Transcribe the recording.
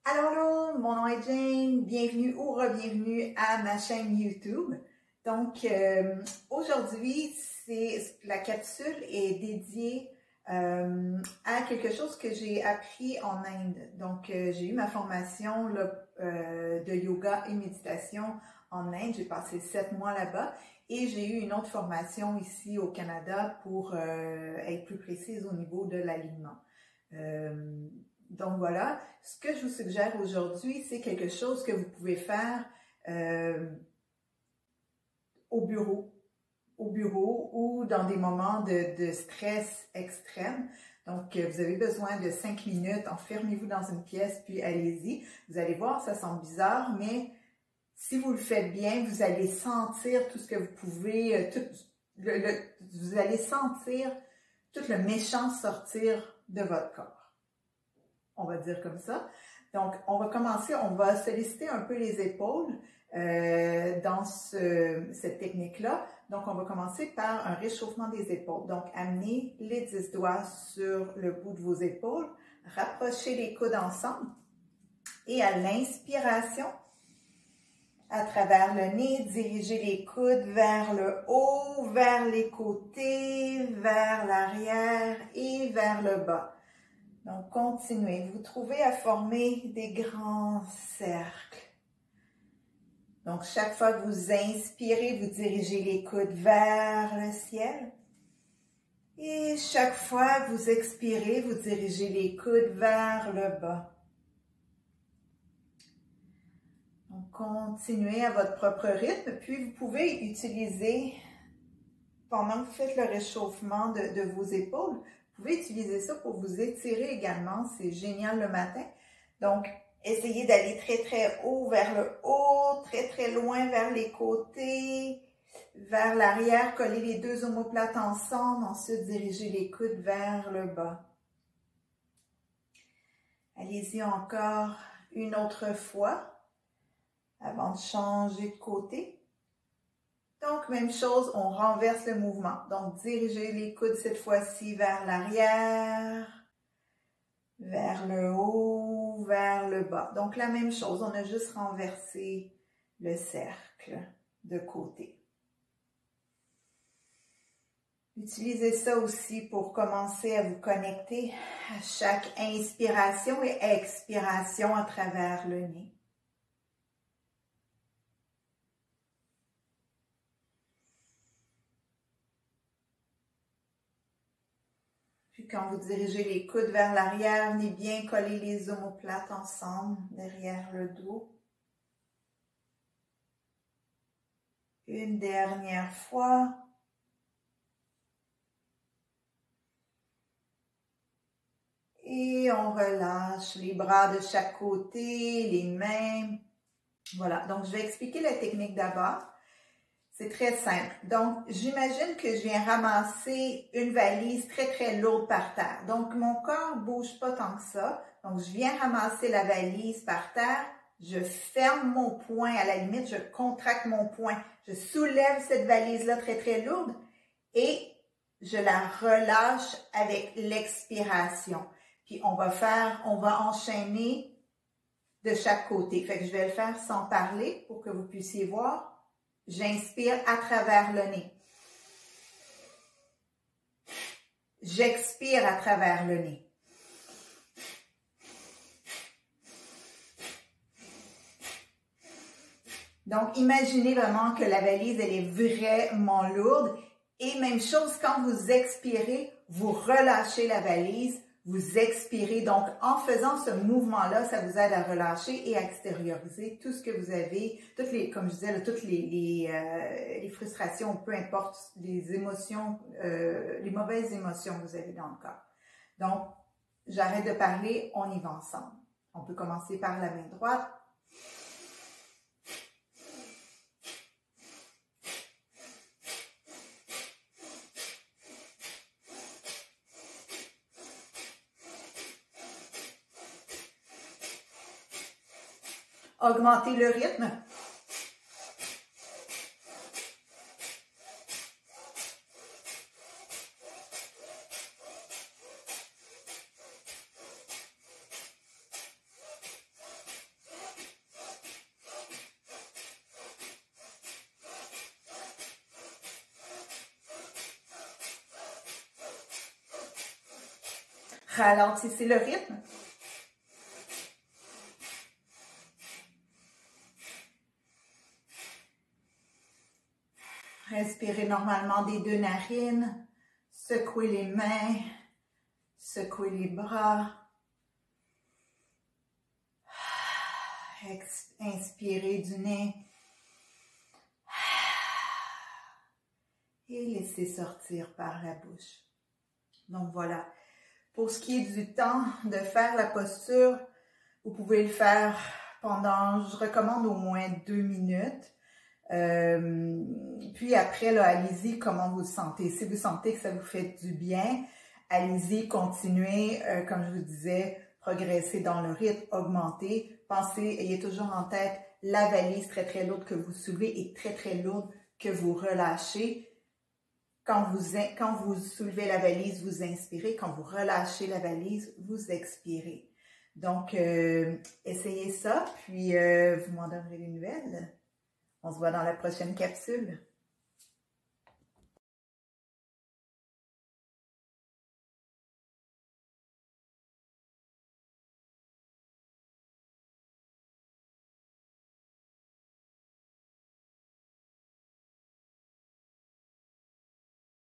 Allô, mon nom est Jane, bienvenue ou re-bienvenue à ma chaîne YouTube. Donc, aujourd'hui, la capsule est dédiée à quelque chose que j'ai appris en Inde. Donc, j'ai eu ma formation de yoga et méditation en Inde. J'ai passé 7 mois là-bas et j'ai eu une autre formation ici au Canada pour être plus précise au niveau de l'alignement. Donc voilà, ce que je vous suggère aujourd'hui, c'est quelque chose que vous pouvez faire au bureau ou dans des moments de stress extrême. Donc, vous avez besoin de 5 minutes, enfermez-vous dans une pièce, puis allez-y. Vous allez voir, ça semble bizarre, mais si vous le faites bien, vous allez sentir tout ce que vous pouvez, vous allez sentir tout le méchant sortir de votre corps. On va dire comme ça. Donc, on va commencer, on va solliciter un peu les épaules dans cette technique-là. Donc, on va commencer par un réchauffement des épaules. Donc, amenez les 10 doigts sur le bout de vos épaules, rapprochez les coudes ensemble et à l'inspiration, à travers le nez, dirigez les coudes vers le haut, vers les côtés, vers l'arrière et vers le bas. Donc, continuez. Vous trouvez à former des grands cercles. Donc, chaque fois que vous inspirez, vous dirigez les coudes vers le ciel. Et chaque fois que vous expirez, vous dirigez les coudes vers le bas. Donc, continuez à votre propre rythme. Puis, vous pouvez utiliser, pendant que vous faites le réchauffement de vos épaules, vous pouvez utiliser ça pour vous étirer également, c'est génial le matin. Donc, essayez d'aller très très haut vers le haut, très très loin vers les côtés, vers l'arrière, collez les deux omoplates ensemble, ensuite dirigez les coudes vers le bas. Allez-y encore une autre fois avant de changer de côté. Donc, même chose, on renverse le mouvement. Donc, dirigez les coudes cette fois-ci vers l'arrière, vers le haut, vers le bas. Donc, la même chose, on a juste renversé le cercle de côté. Utilisez ça aussi pour commencer à vous connecter à chaque inspiration et expiration à travers le nez. Puis quand vous dirigez les coudes vers l'arrière, venez bien coller les omoplates ensemble derrière le dos. Une dernière fois. Et on relâche les bras de chaque côté, les mains. Voilà, donc je vais expliquer la technique d'abord. C'est très simple. Donc, j'imagine que je viens ramasser une valise très, très lourde par terre. Donc, mon corps ne bouge pas tant que ça. Donc, je viens ramasser la valise par terre. Je ferme mon poing. À la limite, je contracte mon poing. Je soulève cette valise-là très, très lourde et je la relâche avec l'expiration. Puis, on va enchaîner de chaque côté. Fait que je vais le faire sans parler pour que vous puissiez voir. J'inspire à travers le nez. J'expire à travers le nez. Donc, imaginez vraiment que la valise, elle est vraiment lourde. Et même chose, quand vous expirez, vous relâchez la valise, vous expirez. Donc, en faisant ce mouvement-là, ça vous aide à relâcher et à extérioriser tout ce que vous avez, comme je disais, toutes les frustrations, peu importe les émotions, les mauvaises émotions que vous avez dans le corps. Donc, j'arrête de parler, on y va ensemble. On peut commencer par la main droite. Augmentez le rythme. Ralentissez le rythme. Respirez normalement des deux narines. Secouez les mains. Secouez les bras. Inspirez du nez. Et laissez sortir par la bouche. Donc voilà. Pour ce qui est du temps de faire la posture, vous pouvez le faire pendant, je recommande au moins 2 minutes. Puis après, allez-y comment vous le sentez. Si vous sentez que ça vous fait du bien, allez-y, continuez, comme je vous disais, progressez dans le rythme, augmentez. Pensez, ayez toujours en tête la valise très très lourde que vous soulevez et très très lourde que vous relâchez. Quand vous soulevez la valise, vous inspirez. Quand vous relâchez la valise, vous expirez. Donc, essayez ça, puis vous m'en donnerez des nouvelles. On se voit dans la prochaine capsule.